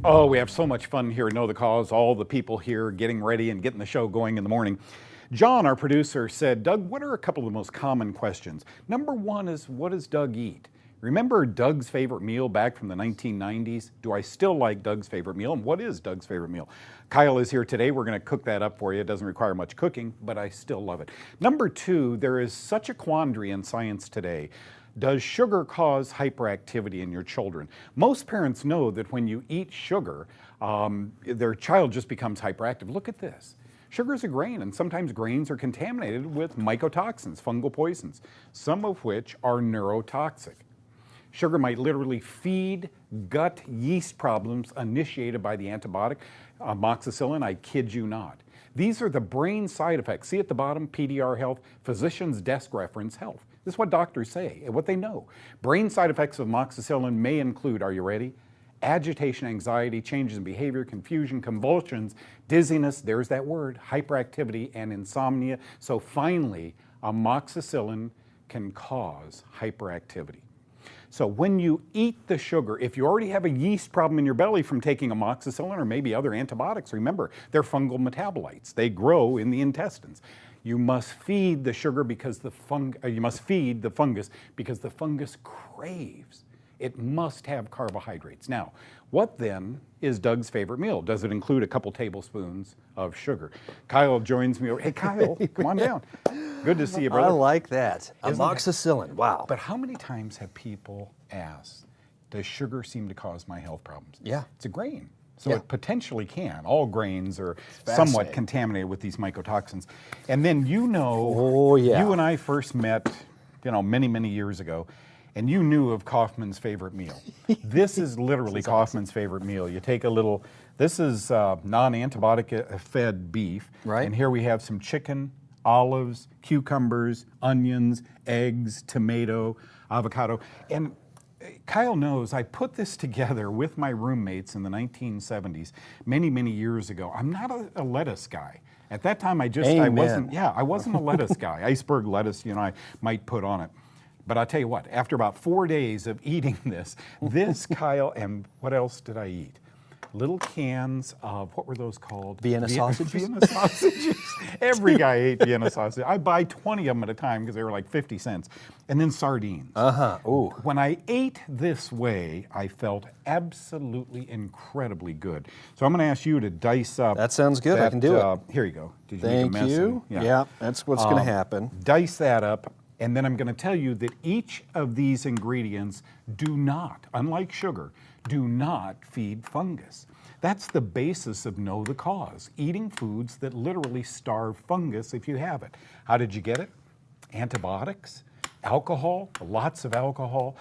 Oh, we have so much fun here at Know the Cause, all the people here getting ready and getting the show going in the morning. John, our producer, said, Doug, what are a couple of the most common questions? Number one is, what does Doug eat? Remember Doug's favorite meal back from the 1990s? Do I still like Doug's favorite meal? And what is Doug's favorite meal? Kyle is here today. We're going to cook that up for you. It doesn't require much cooking, but I still love it. Number two, there is such a quandary in science today. Does sugar cause hyperactivity in your children? Most parents know that when you eat sugar, their child just becomes hyperactive. Look at this. Sugar is a grain, and sometimes grains are contaminated with mycotoxins, fungal poisons, some of which are neurotoxic. Sugar might literally feed gut yeast problems initiated by the antibiotic amoxicillin. I kid you not. These are the brain side effects. See at the bottom, PDR Health, Physician's Desk Reference Health. This is what doctors say, what they know. Brain side effects of amoxicillin may include, are you ready? Agitation, anxiety, changes in behavior, confusion, convulsions, dizziness, there's that word, hyperactivity, and insomnia. So finally, amoxicillin can cause hyperactivity. So when you eat the sugar, if you already have a yeast problem in your belly from taking amoxicillin or maybe other antibiotics, remember, they're fungal metabolites. They grow in the intestines. You must feed the sugar because you must feed the fungus because the fungus craves. It must have carbohydrates. Now, what then is Doug's favorite meal? Does it include a couple tablespoons of sugar? Kyle joins me. Hey, Kyle, come on down. Good to see you, brother. I like that. Amoxicillin, wow. But how many times have people asked, does sugar seem to cause my health problems? Yeah. It's a grain. So it potentially can. All grains are somewhat contaminated with these mycotoxins. And then you and I first met, many, many years ago, and you knew of Kaufmann's favorite meal. This is literally Kaufmann's favorite meal. You take a little, this is non-antibiotic fed beef. Right. And here we have some chicken, olives, cucumbers, onions, eggs, tomato, avocado. And Kyle knows I put this together with my roommates in the 1970s, many, many years ago. I'm not a lettuce guy. At that time, I wasn't a lettuce guy. Iceberg lettuce, I might put on it. But I'll tell you what, after about 4 days of eating this, Kyle, and what else did I eat? Little cans of, what were those called? Vienna sausages? Vienna sausages. Every guy ate Vienna sausage. I buy 20 of them at a time because they were like 50 cents. And then sardines. Ooh. When I ate this way, I felt absolutely incredibly good. So I'm going to ask you to dice up. That sounds good. I can do it. Here you go. Did you Thank make a mess? you. Yeah, that's what's going to happen. Dice that up. And then I'm going to tell you that each of these ingredients do not, unlike sugar, do not feed fungus. That's the basis of Know the Cause, eating foods that literally starve fungus if you have it. How did you get it? Antibiotics, alcohol, lots of alcohol,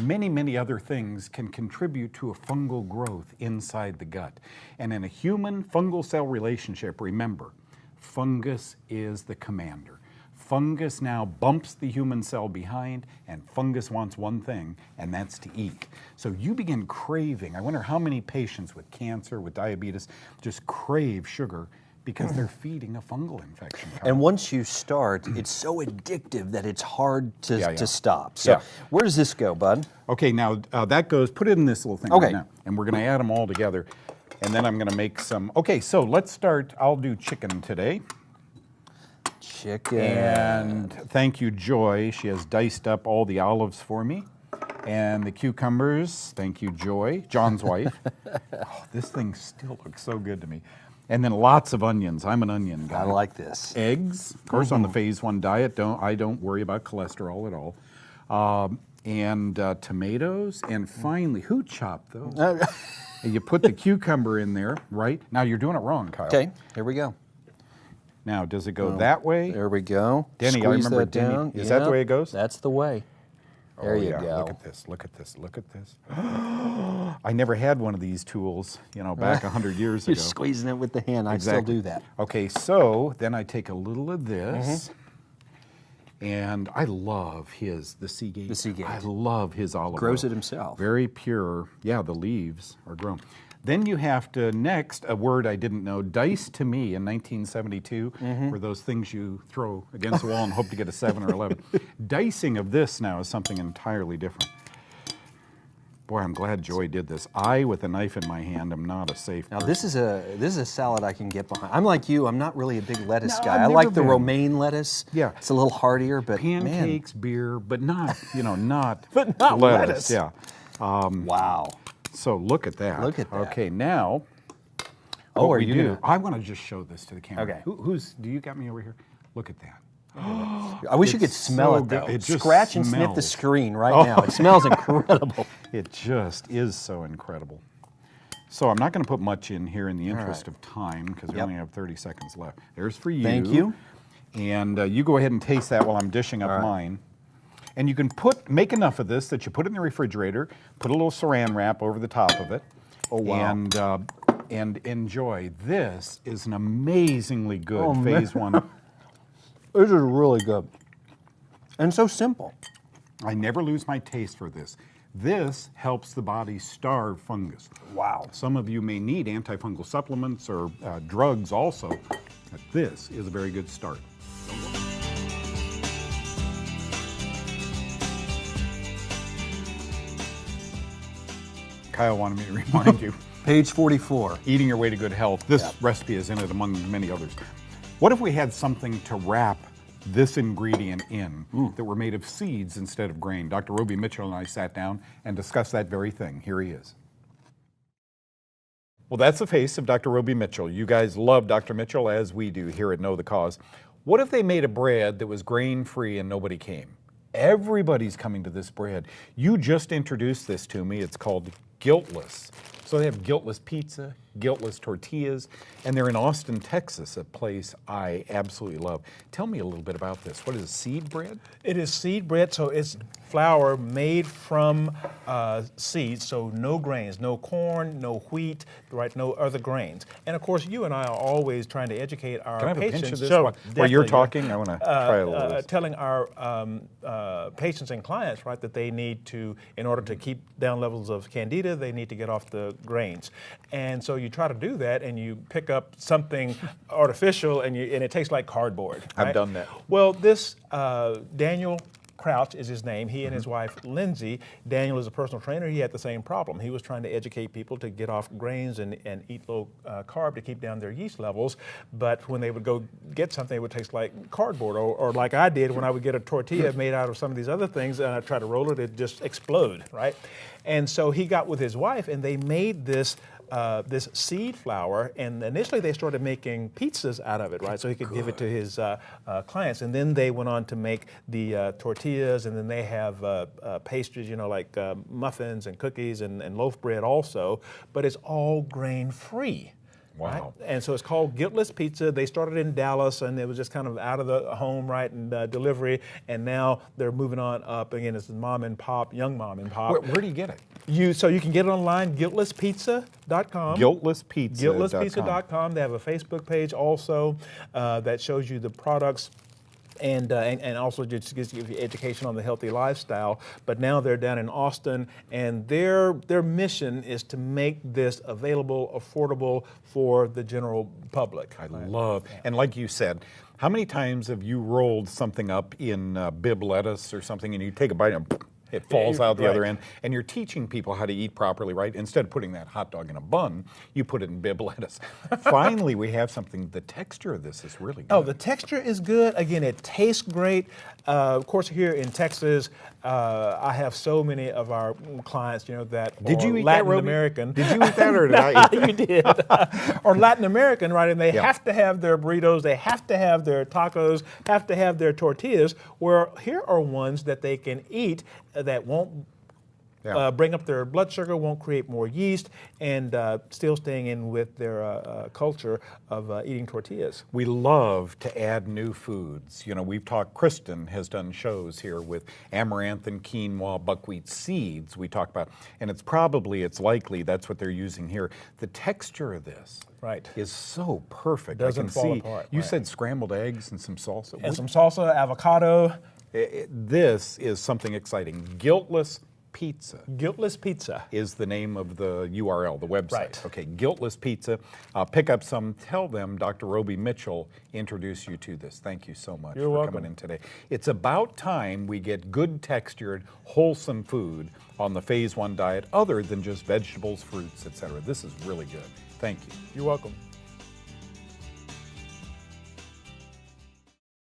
many, many other things can contribute to a fungal growth inside the gut. And in a human fungal cell relationship, remember, fungus is the commander. Fungus now bumps the human cell behind, and fungus wants one thing, and that's to eat. So you begin craving. I wonder how many patients with cancer, with diabetes, just crave sugar because they're feeding a fungal infection. And once you start, it's so addictive that it's hard to stop. So where does this go, bud? Okay, now that goes, put it in this little thing right now, and we're going to add them all together, and then I'm going to make some. Okay, so let's start. I'll do chicken today. Chicken. And thank you, Joy. She has diced up all the olives for me. And the cucumbers. Thank you, Joy, John's wife. Oh, this thing still looks so good to me. And then lots of onions. I'm an onion guy. I like this. Eggs. Of course, on the phase 1 diet, I don't worry about cholesterol at all. And tomatoes. And finally, who chopped those? And you put the cucumber in there, right? Now, you're doing it wrong, Kyle. Okay, here we go. Now, does it go that way? There we go. Denny, I remember Denny. Down. Is that the way it goes? That's the way. There you go. Look at this, look at this, look at this. I never had one of these tools, back 100 years ago. You're squeezing it with the hand. I still do that. Okay, so then I take a little of this, and I love the Seagate. The Seagate. I love his olive oil. Grows it himself. Very pure. Yeah, the leaves are grown. Then you have to, next, a word I didn't know, dice to me in 1972 were those things you throw against the wall and hope to get a 7 or 11. Dicing of this now is something entirely different. Boy, I'm glad Joy did this. I, with a knife in my hand, am not a safe Now person. this is a salad I can get behind. I'm like you. I'm not really a big lettuce guy. I've I like the never been. romaine lettuce. Yeah. It's a little heartier, but Pancakes, beer, but not, not, but not lettuce. Yeah. Wow. So look at that. Look at that. Okay, now. Oh, what are we you do? gonna... I want to just show this to the camera. Okay. Do you got me over here? Look at that. I wish you could smell so it though. good. It just Scratch and sniff the smells. screen right now. It smells incredible. It just is so incredible. So I'm not going to put much in here in the interest of time because we only have 30 seconds left. There's for you. Thank you. And you go ahead and taste that while I'm dishing up mine. And you can make enough of this that you put it in the refrigerator, put a little saran wrap over the top of it. Oh, wow. And enjoy. This is an amazingly good phase one. This is really good. And so simple. I never lose my taste for this. This helps the body starve fungus. Wow. Some of you may need antifungal supplements or drugs also, but this is a very good start. Kyle wanted me to remind you. Page 44. Eating your way to good health. This recipe is in it among many others. What if we had something to wrap this ingredient in that were made of seeds instead of grain? Dr. Roby Mitchell and I sat down and discussed that very thing. Here he is. Well, that's the face of Dr. Roby Mitchell. You guys love Dr. Mitchell, as we do here at Know the Cause. What if they made a bread that was grain-free and nobody came? Everybody's coming to this bread. You just introduced this to me. It's called Guiltless. So they have Guiltless Pizza, Guiltless Tortillas, and they're in Austin, Texas, a place I absolutely love. Tell me a little bit about this. What is seed bread? It is seed bread, so it's flour made from seeds, so no grains, no corn, no wheat, right? No other grains. And of course, you and I are always trying to educate our Can I have patients. a pinch of this So, while you're definitely, talking? I want to try a little of this. telling our patients and clients, right, that they need to, in order to keep down levels of candida, they need to get off the grains. And so you try to do that, and you pick up something artificial, and it tastes like cardboard. Right? I've done that. Well, this Daniel Crouch is his name. He and his wife, Lindsay. Daniel is a personal trainer. He had the same problem. He was trying to educate people to get off grains and eat low carb to keep down their yeast levels. But when they would go get something, it would taste like cardboard, or like I did when I would get a tortilla made out of some of these other things, and I try to roll it, it'd just explode, right? And so he got with his wife, and they made this this seed flour, and initially they started making pizzas out of it, right? So he could give it to his clients, and then they went on to make the tortillas, and then they have pastries, like muffins and cookies and loaf bread also, but it's all grain-free. Wow. Right? And so it's called Guiltless Pizza. They started in Dallas, and it was just kind of out of the home, right, and delivery, and now they're moving on up. Again, it's mom and pop, young mom and pop. Where do you get it? So you can get it online, guiltlesspizza.com. Guiltlesspizza.com. Guiltlesspizza.com. They have a Facebook page also that shows you the products. And also just gives you education on the healthy lifestyle. But now they're down in Austin, and their mission is to make this available, affordable for the general public. I love, and like you said, how many times have you rolled something up in bib lettuce or something, and you take a bite and it falls out the other end, and you're teaching people how to eat properly, right? Instead of putting that hot dog in a bun, you put it in bib lettuce. Finally, we have something. The texture of this is really good. Oh, the texture is good. Again, it tastes great. Of course, here in Texas, I have so many of our clients, that Did are you eat Latin that, American. Did you eat that, or did I eat that? You did. Or Latin American, right? And they have to have their burritos, they have to have their tacos, have to have their tortillas, where here are ones that they can eat that won't bring up their blood sugar, won't create more yeast, and still staying in with their culture of eating tortillas. We love to add new foods. We've talked, Kristen has done shows here with amaranth and quinoa, buckwheat seeds we talk about, and it's likely that's what they're using here. The texture of this is so perfect. Doesn't fall apart. You said scrambled eggs and some salsa. And some salsa, avocado. This is something exciting. Guiltless Pizza. Guiltless Pizza Is the name of the URL, the website. Right. Okay, Guiltless Pizza. Pick up some. Tell them Dr. Roby Mitchell introduced you to this. Thank you so much You're for welcome. coming in today. It's about time we get good textured, wholesome food on the Phase 1 diet other than just vegetables, fruits, etc. This is really good. Thank you. You're welcome.